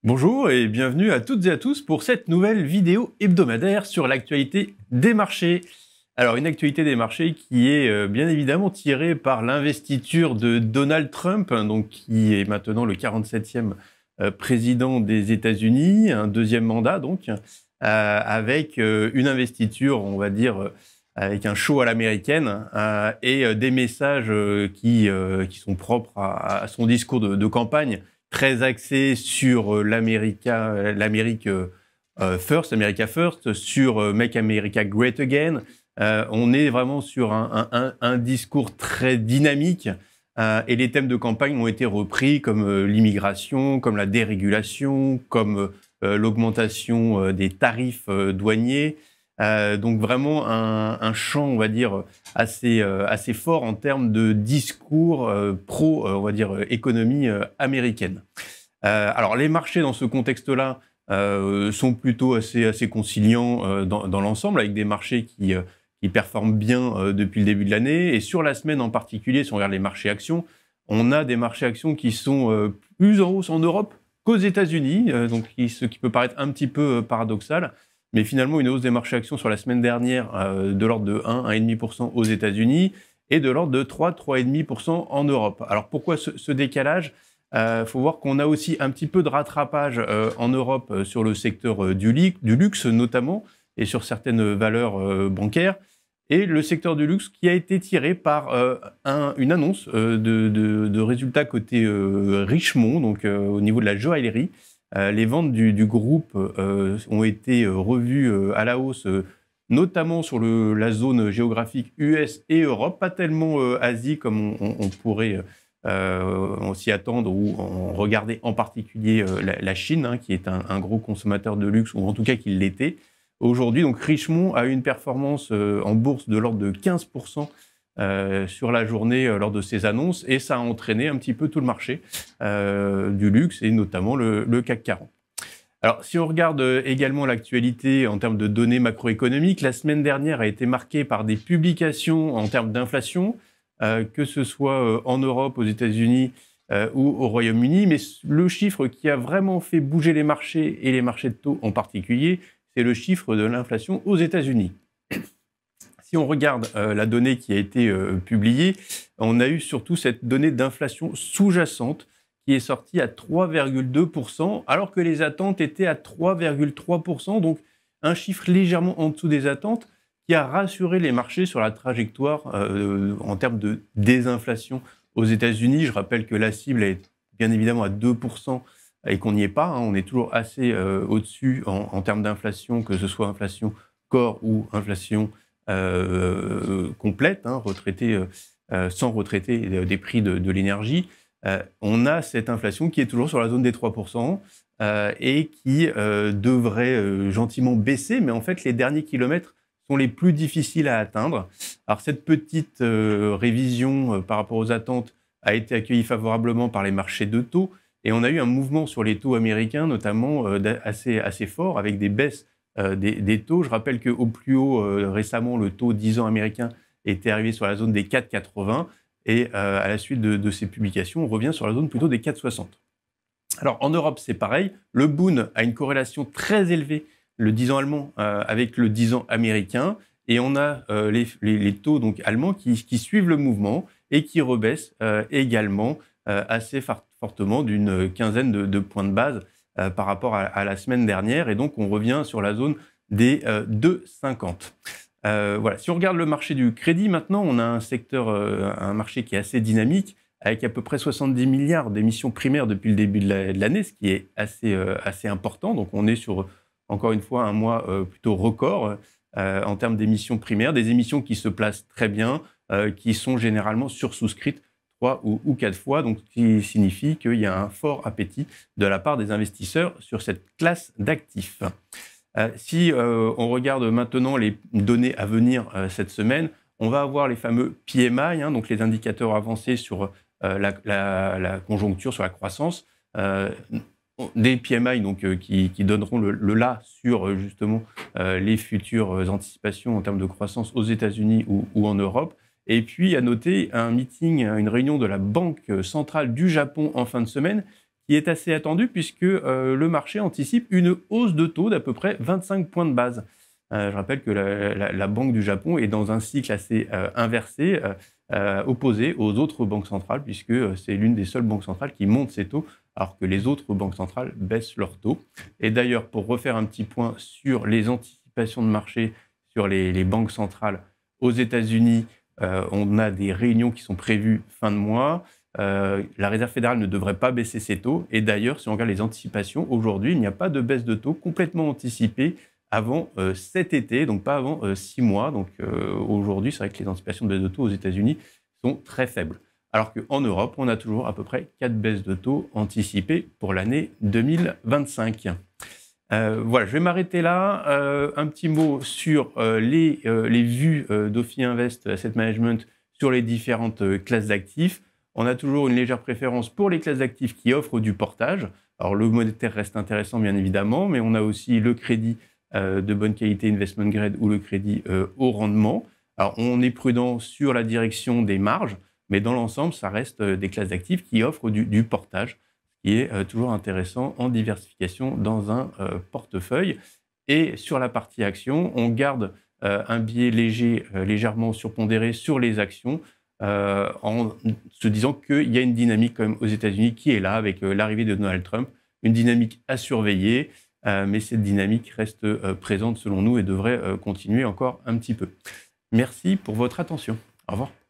Bonjour et bienvenue à toutes et à tous pour cette nouvelle vidéo hebdomadaire sur l'actualité des marchés. Alors une actualité des marchés qui est bien évidemment tirée par l'investiture de Donald Trump, donc qui est maintenant le 47e président des États-Unis, un deuxième mandat donc, avec une investiture, on va dire, avec un show à l'américaine et des messages qui sont propres à son discours de campagne, très axé sur l'Amérique First, America First, sur Make America Great Again. On est vraiment sur un discours très dynamique et les thèmes de campagne ont été repris comme l'immigration, comme la dérégulation, comme l'augmentation des tarifs douaniers. Donc vraiment un champ, on va dire, assez fort en termes de discours on va dire, économie américaine. Alors les marchés dans ce contexte-là sont plutôt assez conciliants dans l'ensemble, avec des marchés qui performent bien depuis le début de l'année. Et sur la semaine en particulier, si on regarde les marchés actions, on a des marchés actions qui sont plus en hausse en Europe qu'aux États-Unis, donc ce qui peut paraître un petit peu paradoxal. Mais finalement, une hausse des marchés actions sur la semaine dernière de l'ordre de 1,5% aux États-Unis et de l'ordre de 3,5% en Europe. Alors pourquoi ce décalage ? Faut voir qu'on a aussi un petit peu de rattrapage en Europe sur le secteur du luxe notamment et sur certaines valeurs bancaires. Et le secteur du luxe qui a été tiré par une annonce de résultats côté Richemont, donc au niveau de la joaillerie. Les ventes du groupe ont été revues à la hausse, notamment sur la zone géographique US et Europe, pas tellement Asie comme on pourrait s'y attendre ou en regarder en particulier la Chine, hein, qui est un gros consommateur de luxe, ou en tout cas qui l'était. Aujourd'hui, donc Richemont a eu une performance en bourse de l'ordre de 15% sur la journée lors de ces annonces, et ça a entraîné un petit peu tout le marché du luxe, et notamment le CAC 40. Alors, si on regarde également l'actualité en termes de données macroéconomiques, la semaine dernière a été marquée par des publications en termes d'inflation, que ce soit en Europe, aux États-Unis ou au Royaume-Uni, mais le chiffre qui a vraiment fait bouger les marchés, et les marchés de taux en particulier, c'est le chiffre de l'inflation aux États-Unis. Si on regarde la donnée qui a été publiée, on a eu surtout cette donnée d'inflation sous-jacente qui est sortie à 3,2%, alors que les attentes étaient à 3,3%, donc un chiffre légèrement en dessous des attentes, qui a rassuré les marchés sur la trajectoire en termes de désinflation aux États-Unis. Je rappelle que la cible est bien évidemment à 2% et qu'on n'y est pas. Hein, on est toujours assez au-dessus en termes d'inflation, que ce soit inflation corps ou inflation complète, hein, sans retraiter des prix de l'énergie. On a cette inflation qui est toujours sur la zone des 3% et qui devrait gentiment baisser, mais en fait les derniers kilomètres sont les plus difficiles à atteindre. Alors cette petite révision par rapport aux attentes a été accueillie favorablement par les marchés de taux, et on a eu un mouvement sur les taux américains notamment assez fort, avec des baisses des taux. Je rappelle qu'au plus haut récemment, le taux 10 ans américain était arrivé sur la zone des 4,80, et à la suite de ces publications, on revient sur la zone plutôt des 4,60. Alors en Europe, c'est pareil. Le Bund a une corrélation très élevée, le 10 ans allemand avec le 10 ans américain, et on a les taux donc allemands qui suivent le mouvement et qui rebaissent également assez fortement d'une quinzaine de points de base par rapport à la semaine dernière, et donc on revient sur la zone des 2,50. Voilà. Si on regarde le marché du crédit maintenant, on a un marché qui est assez dynamique, avec à peu près 70 milliards d'émissions primaires depuis le début de l'année, ce qui est assez important. Donc on est sur, encore une fois, un mois plutôt record en termes d'émissions primaires, des émissions qui se placent très bien, qui sont généralement sursouscrites 3 ou 4 fois, donc ce qui signifie qu'il y a un fort appétit de la part des investisseurs sur cette classe d'actifs. Si on regarde maintenant les données à venir cette semaine, on va avoir les fameux PMI, hein, donc les indicateurs avancés sur la conjoncture, sur la croissance, des PMI donc, qui donneront le là sur justement les futures anticipations en termes de croissance aux États-Unis ou en Europe. Et puis, à noter une réunion de la Banque centrale du Japon en fin de semaine, qui est assez attendu puisque le marché anticipe une hausse de taux d'à peu près 25 points de base. Je rappelle que la Banque du Japon est dans un cycle assez inversé, opposé aux autres banques centrales, puisque c'est l'une des seules banques centrales qui monte ses taux, alors que les autres banques centrales baissent leurs taux. Et d'ailleurs, pour refaire un petit point sur les anticipations de marché sur les banques centrales aux États-Unis, on a des réunions qui sont prévues fin de mois. La Réserve fédérale ne devrait pas baisser ses taux. Et d'ailleurs, si on regarde les anticipations, aujourd'hui, il n'y a pas de baisse de taux complètement anticipée avant cet été, donc pas avant 6 mois. Donc aujourd'hui, c'est vrai que les anticipations de baisse de taux aux États-Unis sont très faibles. Alors qu'en Europe, on a toujours à peu près 4 baisses de taux anticipées pour l'année 2025. Voilà, je vais m'arrêter là. Un petit mot sur les vues d'Ophi Invest Asset Management sur les différentes classes d'actifs. On a toujours une légère préférence pour les classes d'actifs qui offrent du portage. Alors le monétaire reste intéressant bien évidemment, mais on a aussi le crédit de bonne qualité investment grade ou le crédit au rendement. Alors on est prudent sur la direction des marges, mais dans l'ensemble, ça reste des classes d'actifs qui offrent du portage, ce qui est toujours intéressant en diversification dans un portefeuille. Et sur la partie actions, on garde un biais léger, légèrement surpondéré sur les actions, en se disant qu'il y a une dynamique quand même aux États-Unis qui est là avec l'arrivée de Donald Trump, une dynamique à surveiller, mais cette dynamique reste présente selon nous et devrait continuer encore un petit peu. Merci pour votre attention. Au revoir.